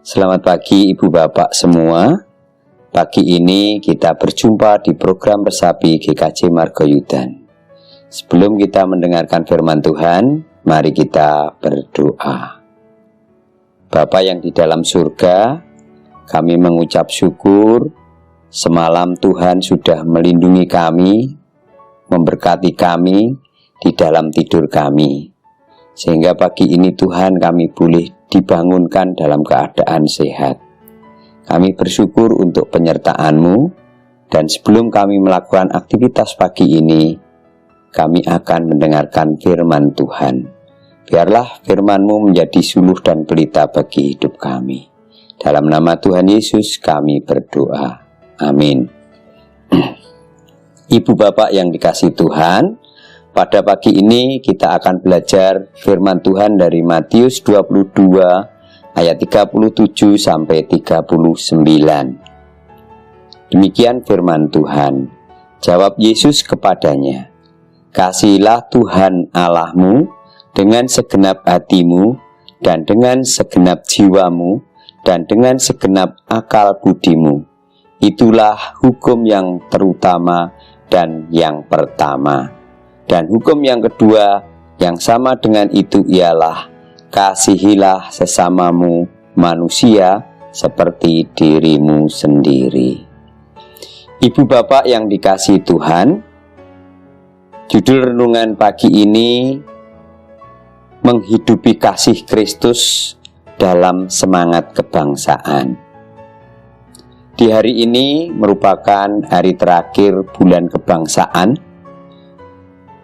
Selamat pagi Ibu Bapak semua. Pagi ini kita berjumpa di program Resapi GKJ Margoyudan. Sebelum kita mendengarkan firman Tuhan, mari kita berdoa. Bapa yang di dalam surga, kami mengucap syukur semalam Tuhan sudah melindungi kami, memberkati kami di dalam tidur kami. Sehingga pagi ini Tuhan kami boleh dibangunkan dalam keadaan sehat. Kami bersyukur untuk penyertaan-Mu, dan sebelum kami melakukan aktivitas pagi ini, kami akan mendengarkan firman Tuhan. Biarlah firman-Mu menjadi suluh dan pelita bagi hidup kami. Dalam nama Tuhan Yesus kami berdoa. Amin. Ibu Bapak yang dikasihi Tuhan, pada pagi ini kita akan belajar firman Tuhan dari Matius 22 ayat 37 sampai 39. Demikian firman Tuhan. Jawab Yesus kepadanya, "Kasihilah Tuhan Allahmu dengan segenap hatimu dan dengan segenap jiwamu dan dengan segenap akal budimu. Itulah hukum yang terutama dan yang pertama. Dan hukum yang kedua yang sama dengan itu ialah kasihilah sesamamu manusia seperti dirimu sendiri." Ibu Bapak yang dikasihi Tuhan, judul renungan pagi ini menghidupi kasih Kristus dalam semangat kebangsaan. Di hari ini merupakan hari terakhir bulan kebangsaan.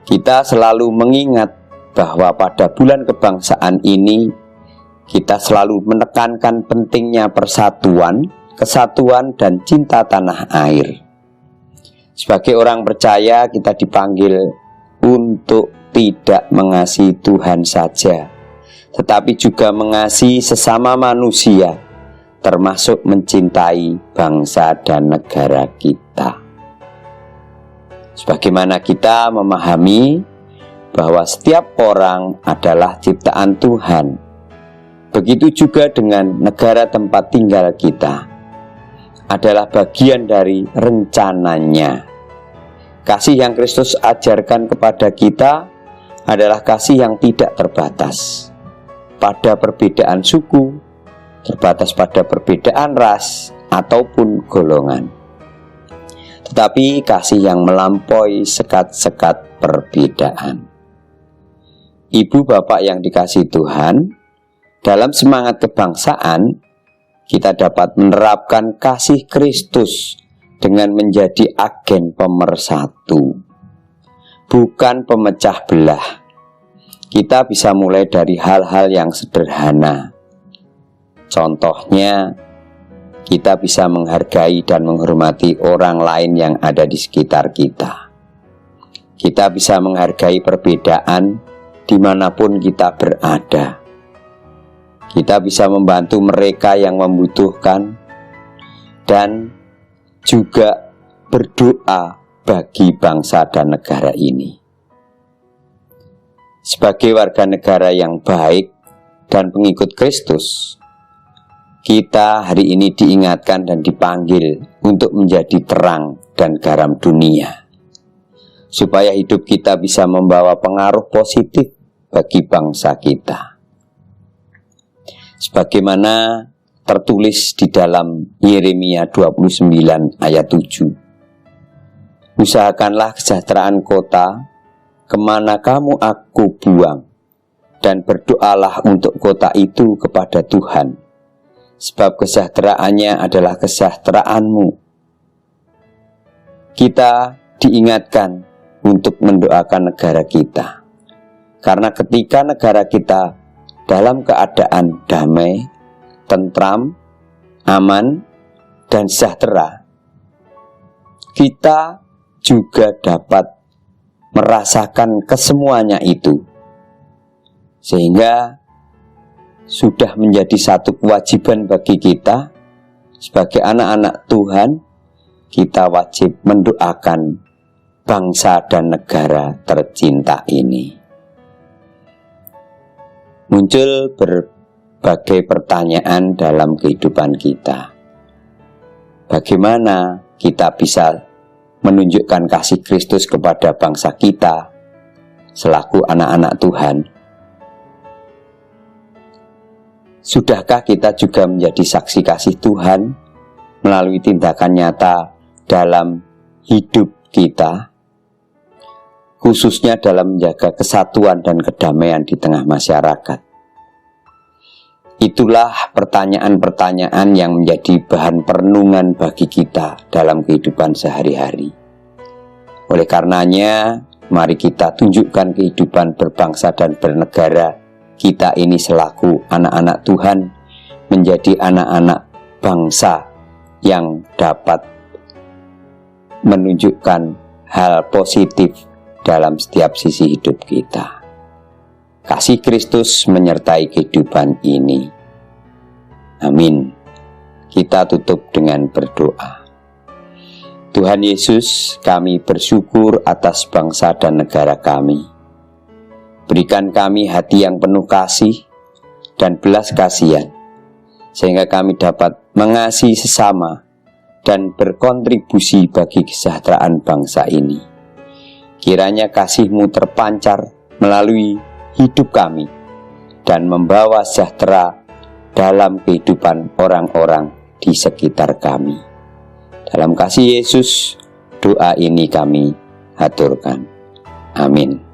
Kita selalu mengingat bahwa pada bulan kebangsaan ini kita selalu menekankan pentingnya persatuan, kesatuan, dan cinta tanah air. Sebagai orang percaya, kita dipanggil untuk tidak mengasihi Tuhan saja, tetapi juga mengasihi sesama manusia, termasuk mencintai bangsa dan negara kita. Sebagaimana kita memahami bahwa setiap orang adalah ciptaan Tuhan, begitu juga dengan negara tempat tinggal kita adalah bagian dari rencananya. Kasih yang Kristus ajarkan kepada kita adalah kasih yang tidak terbatas pada perbedaan suku, terbatas pada perbedaan ras ataupun golongan, tetapi kasih yang melampaui sekat-sekat perbedaan. Ibu Bapak yang dikasihi Tuhan, dalam semangat kebangsaan, kita dapat menerapkan kasih Kristus dengan menjadi agen pemersatu, bukan pemecah belah. Kita bisa mulai dari hal-hal yang sederhana. Contohnya, kita bisa menghargai dan menghormati orang lain yang ada di sekitar kita. Kita bisa menghargai perbedaan dimanapun kita berada. Kita bisa membantu mereka yang membutuhkan dan juga berdoa bagi bangsa dan negara ini. Sebagai warga negara yang baik dan pengikut Kristus, kita hari ini diingatkan dan dipanggil untuk menjadi terang dan garam dunia, supaya hidup kita bisa membawa pengaruh positif bagi bangsa kita. Sebagaimana tertulis di dalam Yeremia 29 ayat 7. "Usahakanlah kesejahteraan kota kemana kamu aku buang, dan berdoalah untuk kota itu kepada Tuhan, sebab kesejahteraannya adalah kesejahteraanmu." Kita diingatkan untuk mendoakan negara kita, karena ketika negara kita dalam keadaan damai, tentram, aman, dan sejahtera, kita juga dapat merasakan kesemuanya itu, sehingga sudah menjadi satu kewajiban bagi kita sebagai anak-anak Tuhan. Kita wajib mendoakan bangsa dan negara tercinta ini. Muncul sebagai pertanyaan dalam kehidupan kita. Bagaimana kita bisa menunjukkan kasih Kristus kepada bangsa kita selaku anak-anak Tuhan? Sudahkah kita juga menjadi saksi kasih Tuhan melalui tindakan nyata dalam hidup kita, khususnya dalam menjaga kesatuan dan kedamaian di tengah masyarakat? Itulah pertanyaan-pertanyaan yang menjadi bahan perenungan bagi kita dalam kehidupan sehari-hari. Oleh karenanya, mari kita tunjukkan kehidupan berbangsa dan bernegara kita ini selaku anak-anak Tuhan, menjadi anak-anak bangsa yang dapat menunjukkan hal positif dalam setiap sisi hidup kita. Kasih Kristus menyertai kehidupan ini. Amin. Kita tutup dengan berdoa. Tuhan Yesus, kami bersyukur atas bangsa dan negara kami. Berikan kami hati yang penuh kasih dan belas kasihan, sehingga kami dapat mengasihi sesama dan berkontribusi bagi kesejahteraan bangsa ini. Kiranya kasih-Mu terpancar melalui hidup kami dan membawa sejahtera dalam kehidupan orang-orang di sekitar kami. Dalam kasih Yesus, doa ini kami haturkan. Amin.